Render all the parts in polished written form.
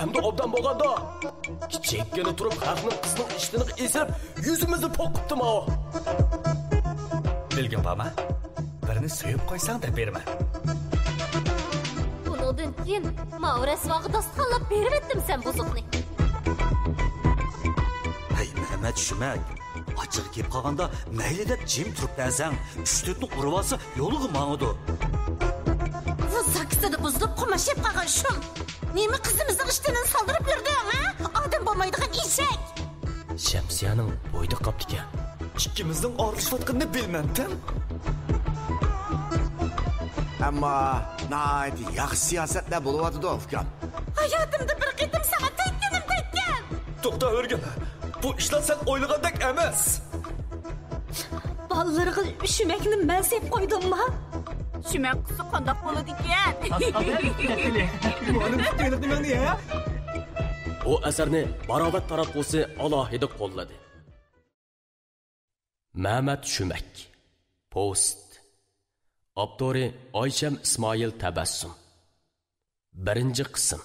Endi obdan bo'lganda kichikgina turib haqning qizning ishtini esirib yuzimizni poqibdim o. Bilgin bormi? Birini so'yib qo'ysang deb berma. Bundan keyin Mavras vaqtida tanlab berib etdim sen buzuqni. Hey Mehmet Shumak, açıq kelib qolganda mayli deb jim turib desang, 3-4 urvasi yo'liga mang'idi. Bu saksida buzilib qumashib qolgan shum. Nima qizimizning ishtidan soldirib yurding, ha? Odam bo'lmaydigan eshak. Shamsiyaning bo'yda qopdi ekan. İkimizning orlashayotganini bilmamdim. Ammo naydi yaxshi siyosatlar bo'lyapti ukam. Hayotimda bir qitim sana tekkan. To'xta o'rgin. Bu ishlar sen o'ylagandek emas. Ballarga Shumakni men sep qo'ydimmi? Shumak qisi qandoq bo'ladi ekan? Buning fikrini nima ya? O asarni Barobat taratqusi alohida qo'lladi. Mehmet Shumak. Post. Avtori Oysham Ismoil Tabassum. 1-qism.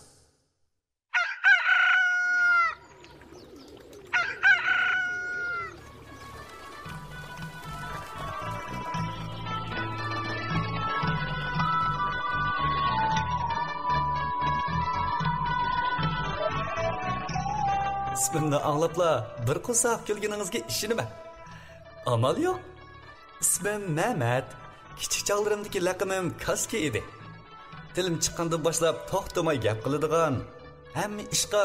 İsmimni anglapla bir qo'saq kelganingizga ishinaman. Amal yo'q. İsmim Mehmet. Kichik chog'larimdagi laqabim Kaski edi. Tilim chiqqandan boshlab to'xtamay gap qiladigan, hamma ishqa,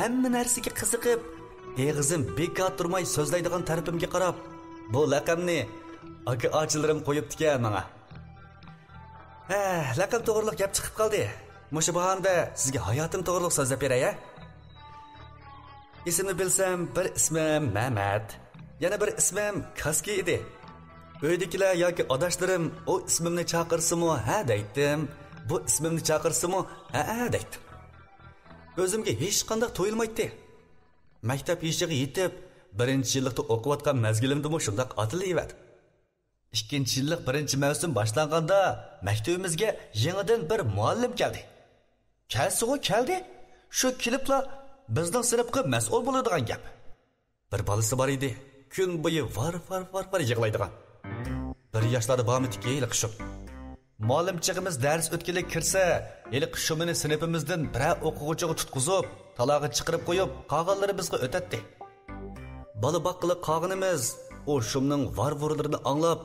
hamma narsaga qiziqib, eg'izim bekor turmay so'zlaydigan tarafimga qarab, bu laqabni aka-ochilarim qo'yibdi-ku menga. Laqab to'g'riliq gap chiqib qoldi. Mushu bahonda sizga hayotim to'g'riliq so'zlab beray-a? İsmini bilsem bir ismim Mehmet, yana bir ismim Kaski edi. Uydagilar yoki adashlarım o ismimni chaqirsa-mu ha deydim, bu ismimni chaqirsa-mu ha deydim. O'zimga hech qanday to'yilmaydi. Maktab yoshiga yetib, 1-yillikda o'qiyotgan mazgilimda shunday atilayverdi. 2-yillik 1-mavsum boshlanganda maktabimizga yangidan bir muallim keldi. Keldi. Shu kelibla bizning sinfga mas'ul bo'ladigan gap. Bir bolasi bor edi. Kun bo'yi var yig'laydigan. 1 yoshlarda bormidiki qishim. Muallimchig'imiz dars o'tkilik kirsa, qishimini sinfimizdan bir o'quvchiga tutqizib, talog'i chiqarib qo'yib, qolganlari bizga o'tatdi. Bola boqqili qolganimiz o shumning var-vurlarini anglab,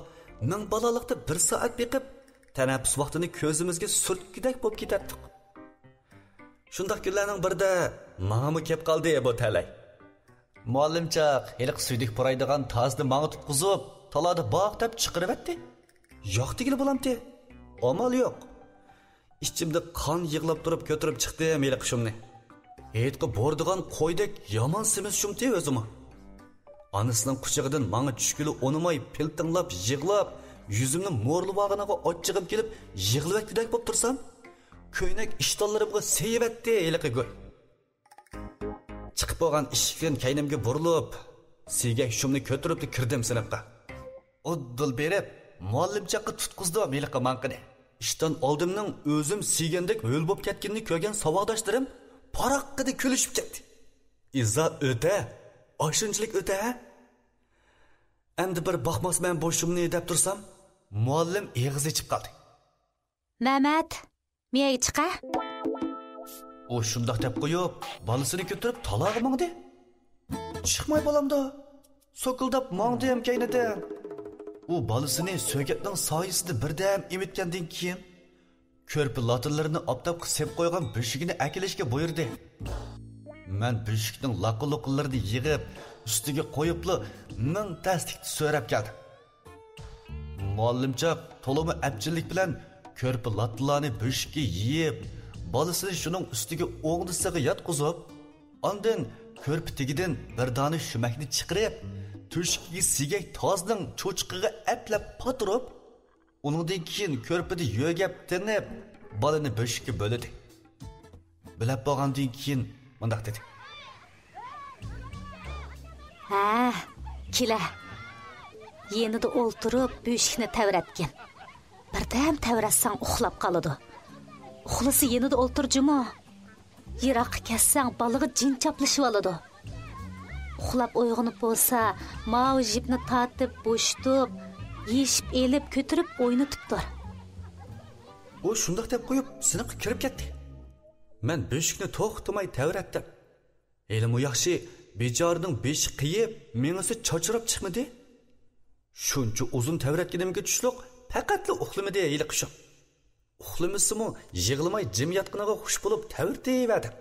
ming bolalikda 1 soat beqib, tanaffus vaqtini ko'zimizga surtkidak bo'lib ketardik. Shundoq kunlarning birida menga kelib qoldi bu talay. Muallimchaq heliq suydik puraydigan tozni menga tutqizib, talada baq deb chiqarib etdi. Yo'q degili bo'lamdi. Amal yo'q. İçimde qon yig'lab turib ko'tarib chiqdim heliq shumni. Heytga bordigan qo'ydek yomon semiz shumti o'zim. Anasining quchog'idan menga tushkili onimay piltinglab yig'lab, yuzimni mo'rlibog'iniga ochchig'im kelib yig'lavatgudek bo'lib tursam, ko'ynak ishtonlarimga seyivatdi heliqi go'y. Chiqib bo'lgan eshikdan kaynimga burilib, sigak shumni ko'tarib kirdim sinfga. Uddul berib, muallimchaqqa tutqizdim heliqi manqini. İşten oldimning o'zim siygandek o'l bo'lib ketganini ko'rgan savodoshlarim paroqqida kulishib ketdi. İza o'ta, oshunchalik o'ta. Endi bir boqmasman boshimni deb tursam, muallim eg'iz ichib qoldi. Mehmet, miya chiqa? O shundoq deb qo'yib, bolasini ko'tarib talog'i mangdi. Chiqmay bolamda. So'kildab mangdim kaynadan. U bolasini so'gatning soyasida birdam emitgandan keyin ko'rpi latinlarini optab qisib qo'ygan beshigini akilishga buyurdi. Men beshikning laqi-luqlarini yig'ib, ustiga qo'yibli ming tasdiqni so'rab keldim. Muallimchaq to'limi abjillik bilan ko'rpi latinlarni beshikka yeyib, bolasini shuning ustiga o'g'disiga yotqizib, ondan ko'rpi tegidan bir dona shumakni chiqarib, Türkiye sigek tozning cho'chqiga aplab patirib, uningdan keyin ko'rpida yo'gab tinib, bolani beshikka bo'ldi. Bilab bo'lgandan keyin mundaq dedi. Ha, kela. Yenida o'ltirib beshikni tavratgan. Birden təvrəssən uxlab qalıdı. Uxlası yenida o'ltirjimi? Yiroqqa kessang balığı jin chaplashib oladi. Uxlab uyg'onib bo'lsa, mavi jipni tatib, bo'shtib, yeshib elib, ko'tirib o'ynatibdir. O shundoq deb qo'yib, sinfga kirib ketdi. Men beshikni to'xtamay tavratdim. Elim u yaxshi bejorning beshi qiyib, mengisi chochirib chiqmadi. Shuncha uzun tavratganimga tushliq, faqatla uxlamadi eli qushim. Uxlamasimi, yig'lamay jim yotqiniga xush bo'lib tavrtayverdim.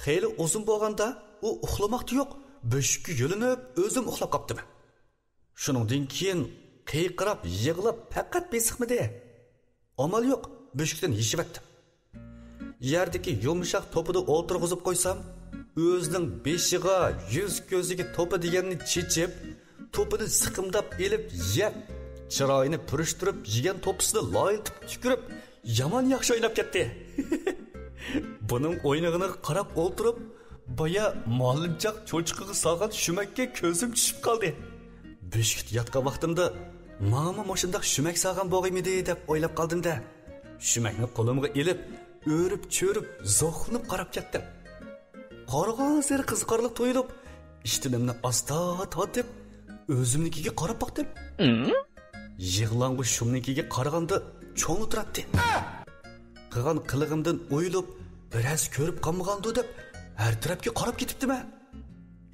Xeyli uzun bo'lganda, u uxlamoqda yo'q, beshikka yo'linib, o'zim uxlab qopdim. Shuningdan keyin qiyqirab, yig'lab faqat besiqmadi. Amal yo'q, beshikdan yeshib etdim. Yerdagi yumshoq topida o'tirg'izib qo'ysam, o'zining beshiga, yuz ko'ziga to'pi deganni chechib, to'pini siqimdab elib yeb, chiroyini purishtirib, yegan to'pisini loyiltib tükürib, yomon yaxshi o'ynab ketdi. Buning o'ynag'ini qarab o'tirib, boya muallimchaq cho'chiqiga solgan shumakka ko'zim tushib qoldi. Beshikda yotgan vaqtimda mama moshindaq shumak solgan bo'g'imidi deb o'ylab qoldim-da. Shumakni qo'limga elib, o'rib cho'rib, zo'xlinib qarab ketdim. Qarag'on seri qiziqarlik to'yilib, ishtimimni asta tortib, o'zimnikiga qarab boqdim. Yig'lang'u shumnikiga qaraganda cho'ng o'tiradi. Qilgan qilig'imdan o'ylab, biroz ko'rib qolmagandu deb har tarafga qarab ketibdim-a.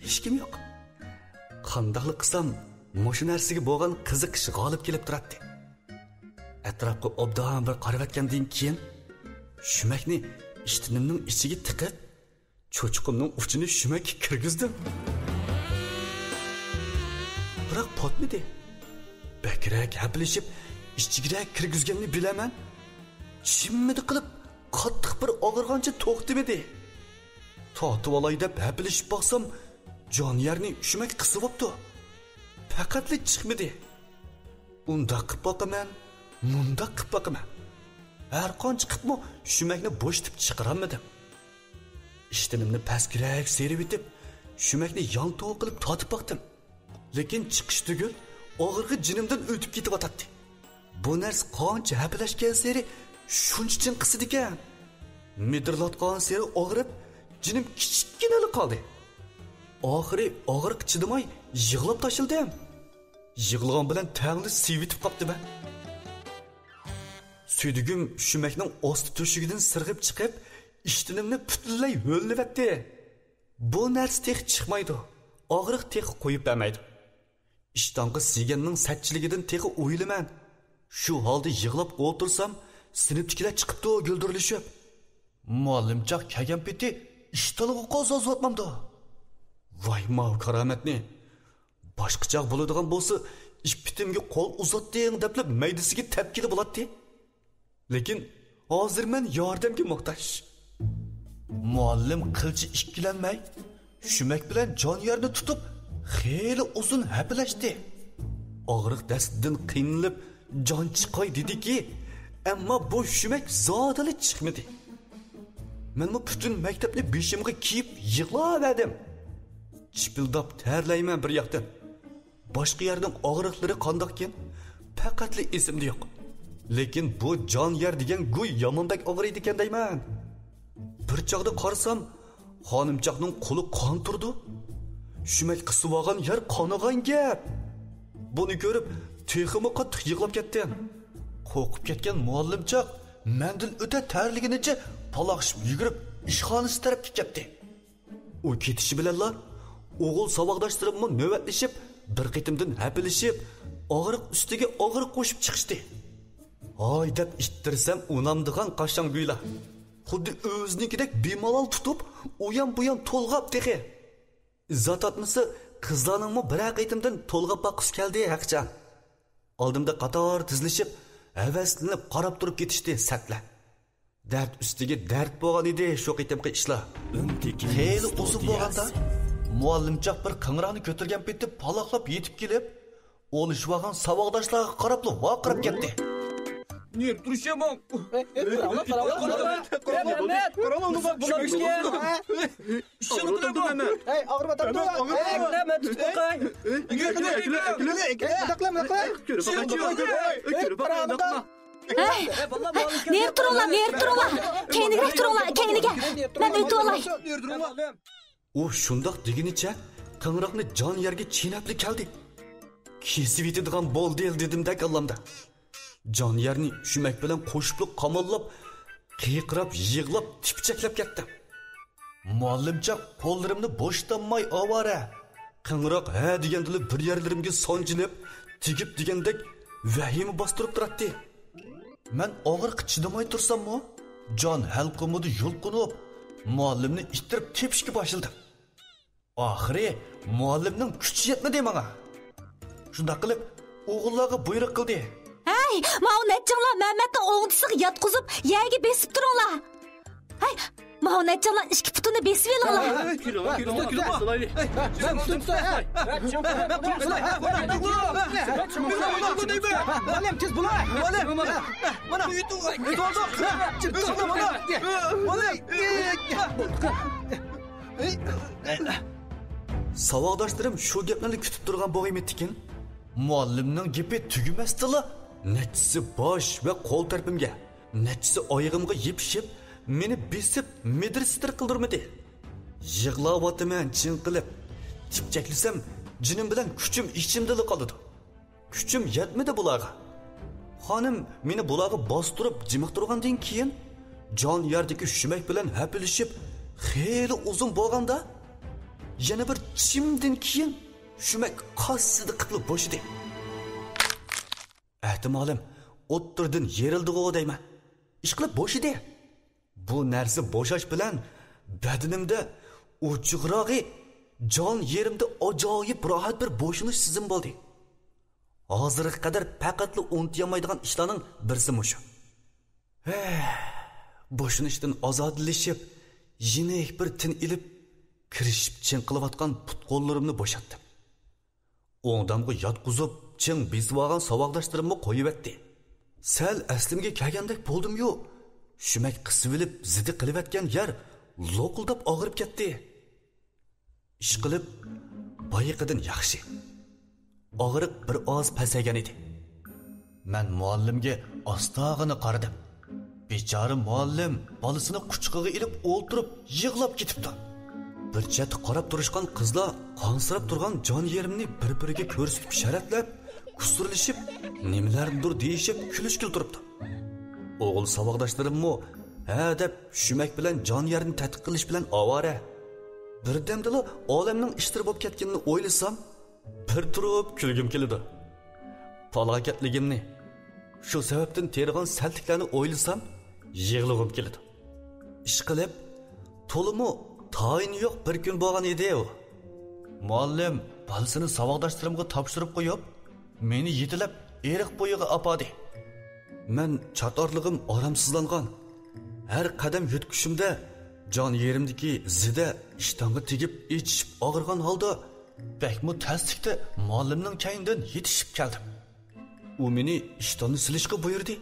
Hech kim yo'q. Qandaqlik qilsam, mushu narsaga bo'lgan qiziqish g'olib kelib turadi. Atrofga obdan bir qarab etgandan keyin shumakni ishtinimning ichiga tiqib, cho'chiqimning uchini shumakka kirgizdim. Biroq potmidi. Bakrak haplashib, ichiga kirgizganini bilaman. Chimmidi qilib, qattiq bir og'irg'ancha to'xtamadi. Tortib olay deb haplashib boqsam, jon yerni shumak qisib olibdi. Faqatli chiqmadi. Unda qilib boqaman, munda qilib boqaman. Har qancha qilibmi shumakni bo'shtib chiqarolmadim. Ishtimimni pastkirak serib etib, shumakni yon to'q qilib tortib boqdim. Lekin chiqish tugul og'irg'i jinimdan o'tib ketib otadi. Bu narsa qancha haplashgan seri shuncha chin qisidi ekan. Midirlatgan seri og'irib, jinim kichikkinali qoldi. Oxiri og'riq chidamay yig'lab tashildim. Yig'ilgan bilan tangni sivitib qopdi-ba. Suydigim shumakning osti to'shigidan sirg'ib chiqib, ishtinimni butunlay ho'llibatdi. Bu narsa tex chiqmaydi. Og'riq tex qo'yib bermaydi. İştangı sigenning satchiligidan tex o'ylaman. Shu holda yig'lab o'tirsam, sinfdagilar chiqibdi guldirilishib. Muallimchaq kelgan peti ishtalig'i qozozotmamdi. Voy mav karomatni. Boshqacha bo'ladigan bo'lsa, ish bitimga qo'l uzatding deb maydasiga tepkili bo'ladi. Lekin hozir men yordamga muhtoj. Muallim qilchi ikkilanmay, shumak bilan jon yerni tutib, xeyli uzun haplashdi. Og'riq dastidan qiynalib, jon chiqay dedi-ki, ammo bu shumak zodali chiqmadi. Men bu butun maktabni beshimga kiyib yig'ladim. Chipildab terlayman bir yoqdan. Boshqa yerning og'riqlari qandoqkin? Faqatli esimda yo'q. Lekin bu jon yer degan go'y yomonbek og'riydi ekan deyman. Bir chog'da qarsam, xonimchaqning qo'li qon turdi. Shumak qisib olgan yer qonigan gap. Buni ko'rib, teximi qattiq yig'lab ketdim. Qo'rqib ketgan muallimchaq mendan o'ta tarliginicha paloqishib yugurib ishxonasi tarafga ketdi. U ketishi bilanlar o'g'il saboqdoshlarimni navbatlashib, bir qitimdan hapilishib, og'riq ustiga og'riq qo'shib chiqishdi. Hoy deb ittirsam unamdigan qashang guylar. Xuddi o'znikidek bemalol tutib, uyan-buyan to'lg'ab teqi. Izzat atmasa qizlarningmi bir qitimdan to'lg'ab boqis keldi haqcha. Oldimda qator tizlashib, havaslanib qarab turib ketishdi satlar. Dard ustiga dard bo'lgan edi shu qitimqi ishlar. Xeyli uzun bo'lganda muallimchaq bir qing'irani ko'targan paytda paloqlab yetib kelib, olishib olgan saboqdoshlarga qarab vaqirib ketdi. Niye duruşamam? Hey, ağır batak dur. Hey, tut bakay. Nerede durunglar, nerede durunglar? Keyinirek durunglar, keyiniga. Men o'tib olay. u shundoq degunicha qing'roqni jon yerga chinabli keldi. Kesib yetadigan bo'ldi dedimda kallamda. Jon yerni shumak bilan qo'shibli qamollab, qiyiqrab, yig'lab, tipchaklab ketdi. Muallimcha qo'llarimni bo'shtamay ovora. Qing'roq ha degandili bir yerlarimga sonjilib, tigib degandek vahima bostirib turibdi. Men og'ir chidamay tursam-mu, jon halqumida yulqinib, muallimni ittirib tepishga boshladim. Oxiri muallimning kuchi yetmadi menga. Shunda qilib o'g'illarga buyruq qildi. Hey, mau netchinglar Mehmetni o'g'disiga yotqizib, yerga besib turinglar. Hey, mau netchinglar ikki putini besib elinglar. Savoqdoshlarim shu gaplarni kutib turgan bo'g'aymetdikin. Muallimning gapi tugamasdila. Nechisi bosh va qo'l tarpimga, nechisi oyog'imga yepishib, meni besib, medresidir qildirmadi. Yig'layapman chin qilib. Tipchaklisam, jinim bilan kuchim ichimda qoldi. Kuchim yetmadi bularga. Xonim meni bularga bostirib jimiqtirgandan keyin jon yerdagi shumak bilan hapilishib, xeyli uzun bo'lganda, yana bir chimdan keyin shumak qassidi qilib bo'shidi. Ehtimalim o'ttirdan yerildi-ku deyman. Ish qilib bo'shidi. Bu narsa bo'shash bilan badanimda uchiqrog'i jon yerimda ajoyib rohat bir bo'shinish sezim bo'ldi. Hozirga qadar faqatli unutolmaydigan ishlarning birisi mushu. Bo'shinishdan ozodlashib, yinik bir tin ilib kirishib chin qilayotgan put qo'llarimni bo'shatdim. O'ngdamga yotqizib, chin bezvogan savoqdoshlarimni qo'yib etdi. Sal aslimga kelgandek bo'ldim-yu, shumak qisib olib zidi qilayotgan yer loqildab og'irib ketdi. Ish qilib boyiqidan yaxshi. Og'riq bir oz pasaygan edi. Men muallimga ostog'ini qaradim. Bechora muallim bolasini quchqig'iga ilib o'ltirib yig'lab ketibdi. Bir chet qarab turishgan qizlar qansirab turgan jon yerimni bir-biriga ko'rsatib sharatlab, kusurlashib, nimalardir deyishib kulishkil turibdi. O'g'il savoqdoshlarimmi ha deb shumak bilan jon yerini tadqiq qilish bilan ovora. Birdamdala olamning ishtir bo'lib ketganini o'ylasam, bir turib kulgim keladi. Falokatligimni, shu sababdan tergan saltiklarni o'ylasam, yig'lig'im keladi. Ish qilib, to'limi tayin yo'q bir kun bo'lgan edi u. Muallim bolasini savoqdoshlarimga topshirib qo'yib, meni yetilab eriq bo'yiga apadi. Men chatorlig'im oromsizlangan. Har qadam yutkushimda jon yerimdagi zida ishtonga tegib ichib og'irgan holda bakmu tasdiqda muallimning kaynidan yetishib keldim. U meni ishtonni silishga buyurdi.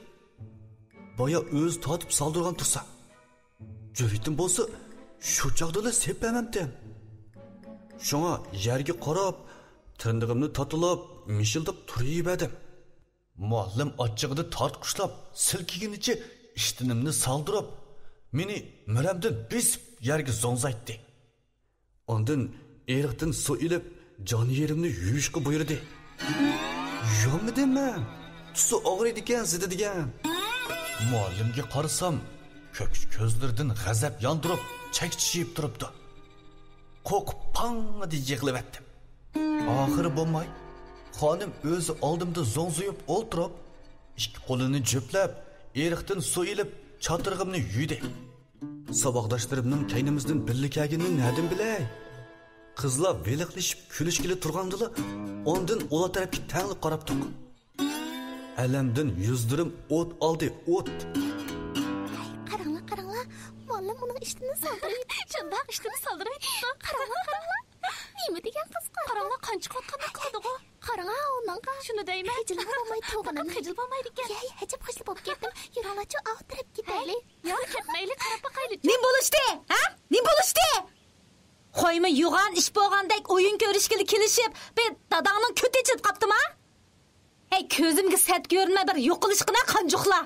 Boya o'z totib soldirgan tursa. Jo'vitim bo'lsa shu chaqdala sepamamdim. Shunga yerga qarab, tirnig'imni totilib, mishildab turib edim. Muallim ochchig'ida tortqushlab, silkiginicha ishtinimni soldirib, meni miramdan besib yerga zo'ngzaytdi. Ondan eriqdan suv ilib, jon yerimni yuvishga buyurdi. Yo'qmidim men. Tusi og'riydi ekan, zidi degan. Muallimga qarasam, ko'zlaridan g'azab yondirib, chakchishib turibdi. Qo'qib pang'idi yig'lab etdim. Oxiri bo'lmay, xonim o'zi oldimda zo'ngzuyib o'ltirib, ikki qo'lini juplab, eriqdan suv ilib, chotirg'imni yuydi. Saboqdoshlarimning kaynimizdan birlikagini nadim bilay. Qizlar veliqlashib kulishgili turgandilar, ondan ular tarafga tangli qarab turdi. Alamdan yuzdirim o't oldi, o't. Qaranglar, muallim uning ishtini soldirib, shundoq ishtini soldirib, qaranglar. Nima degan qizqa? Qaranglar qancha qotqanda qoldi-ku. Qaranglar, unga shuni deyman. Hijil bo'lmay to'g'anam, hijil bo'lmaydi ekan. Hajab hijil bo'lib ketdim. Yuranglarchi o'tirib ketaylik. Yo'q, ketmaylik, qarab boqaylik. Nim bo'lishdi? Ha? Nim bo'lishdi? Qo'yma yug'an ish bo'lgandek o'yin ko'rishgili kelishib, ben dadangning ko'ti ichib qaptimi? Hey, ko'zimga sat ko'rinma bir yo'qilishqina qanjuqlar.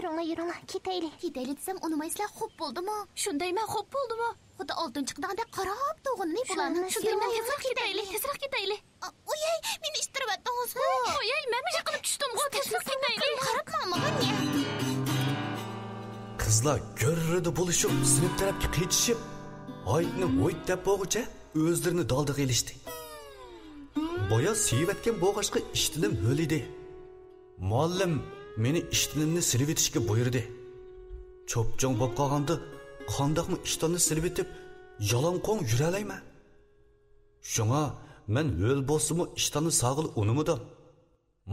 Yürüңlar, ketayli desem unumaysizlar, xo'p bo'ldimi? Shundayman, xo'p bo'ldimi? Xuddi oldin chiqdaganda qarab to'g'ini bularni. Shundayman, tezroq ketayli. Oyay, meni ishtiryaptingizmi? Oyay, men bir qilib tushdim-ku, tezroq ketayli. Qarabmanmi? Qizlar görridi bo'lishib, sinf tarafga qechishib, oyni voyt deb bo'g'icha o'zlarini daldiga ilishdi. Boya sevetken bo'g'ashqa ishtinim o'lidi. Muallim meni ishtinimni silib etishga buyurdi. Cho'pchong bo'lib qolganda, qandoqmi ishtonini silib etib, yalang'oq yura olayman. Shunga men o'l bo'lsimi ishtonni sog'il unumidim.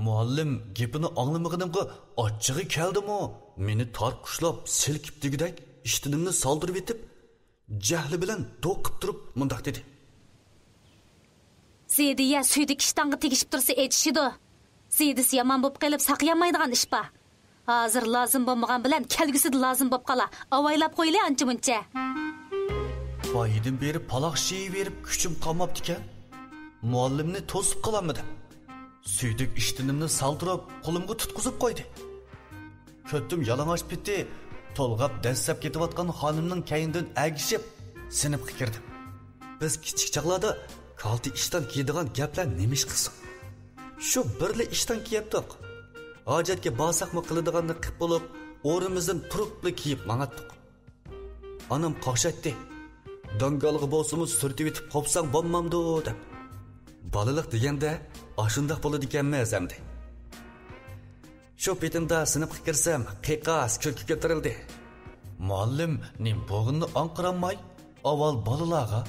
Muallim gapini anglamaganimga ochchig'i keldimi? Meni tarqushlab, silkib degidak ishtinimni soldirib etib, jahli bilan do'qib turib mundaq dedi. Zeydiya suydik ishtonga tegishib tursa etishidi. Zeydisi yomon bo'lib qolib saqlamaydigan ish bor. Hozir lozim bo'lmagan bilan kelgusida lozim bo'lib qola. Avaylab qo'yli ancha-muncha. Boyidin beri paloqshi berib kuchim qolmabdi ekan. Muallimni to'sib qolamdim. Suydik ishtinimni saldirib, qo'limga tutqizib qo'ydi. Kötüm yalang'och bitdi. To'lg'ab dassab ketayotgan xonimning kaynidan agishib, sinfga kirdim. Biz kichik chaqlarda kalti ishdan kiydigan gaplar nemish qilsin. Shu birli ishdan kiyibdik. Hojatga bosaqmi qiladiganni qilib bo'lib, o'rimizdan turibli kiyib mang'atdik. Anam qo'shatdi. Dangalg'i bo'lsimi surtib etib qopsang bo'lmamdi deb. Balaliq deganda ashundaq bo'ladi ekanmi zamdi. Shu petimda sinfga kirsam, qiqas kulki keltirildi. Muallim nim bo'g'inni anqiramay, avval balalarga,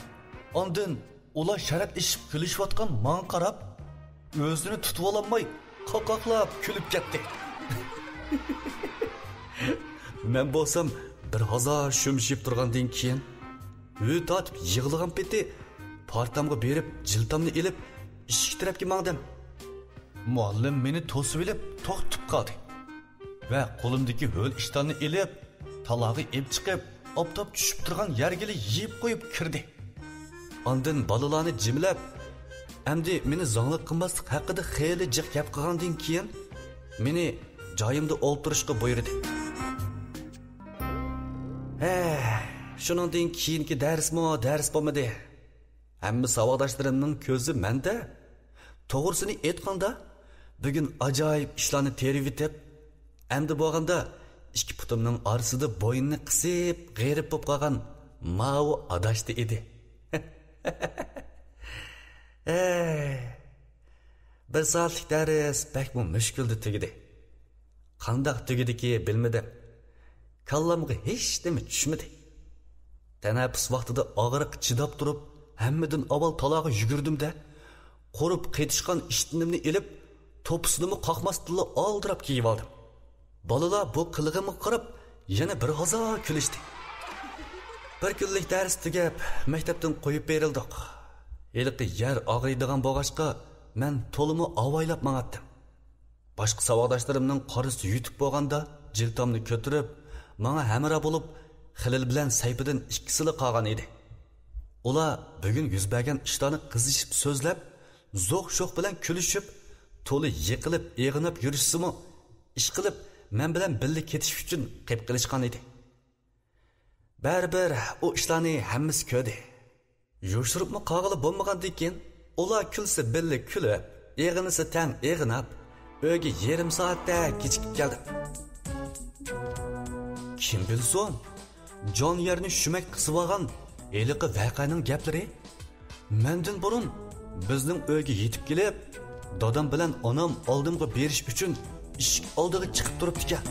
ondan ular sharab ishib kulishayotgan man qarab, o'zini tutib ololmay, qoqoqlab kulib ketdi. Men bo'lsam bir hoza shumshib turgandan keyin o't atib yig'ilgan peti partamga berib jiltamni ilib eshik tarafga mangdim. Muallim meni to'sib olib to'xtab qoldi va qo'limdagi ho'l ishtonni ilib talog'i ib chiqib obtob tushib turgan yerga yeb qo'yib kirdi. Ondan balalarni jimlab, endi meni zonglik qilmaslik haqida xeyli jiq gap qilgandan keyin meni joyimda o'ltirishga buyurdi. Shuningdan keyingi dars bo'lmadi. Hamma savodoshlarimning ko'zi menda. To'g'risini aytganda, bugun ajoyib ishlarni terib etib, endi bo'lganda ikki putimning orasida bo'yinni qisib, g'erib bo'lib qolgan Mao adashdi edi. Bir soatlik dars bakmo mushkuldi tugidi. Qandoq tugidiki bilmadim. Kallamga hech nima tushmadi. Tanaffus vaqtida og'riq chidab turib, hammadan avval talog'i yugurdim-da, qo'rib qetishgan ishtinimni ilib, to'pusini qoqmasdilla oldirab kiyib oldim. Balalar bu qilig'imga qarab, yana bir hoza kulishdi. Bir kunlik dars tugab, maktabdan qo'yib berildik. Eliqi yer og'riydigan bo'g'ashqa men to'limi avaylab mang'atdim. Boshqa savodoshlarimning qorisi yutib bo'lganda, jiltomni ko'tarib, menga hamra bo'lib, Xilil bilan Sayfidan ikkisini qolgan edi. Ular bugun yuz bergan ishlarni qizishib so'zlab, zo'q-sho'q bilan kulishib, to'li yiqilib, eg'inib yurishsimi, ish qilib, men bilan birga ketish uchun qilib qilishgan edi. Baribir o ishlarni hammasi ko'rdi. Yoshiribmi qog'ili bo'lmagandan keyin, ular kulsa birga kulib, eg'inisi tam eg'inab, uyga yarim soatda kechikib keldim. Kim bilsin, jon yerni shumak qisib olgan eliqi voqeaning gaplari mendan burun bizning uyga yetib kelib, dadam bilan onam oldimga berish uchun eshik oldiga chiqib turibdi ekan.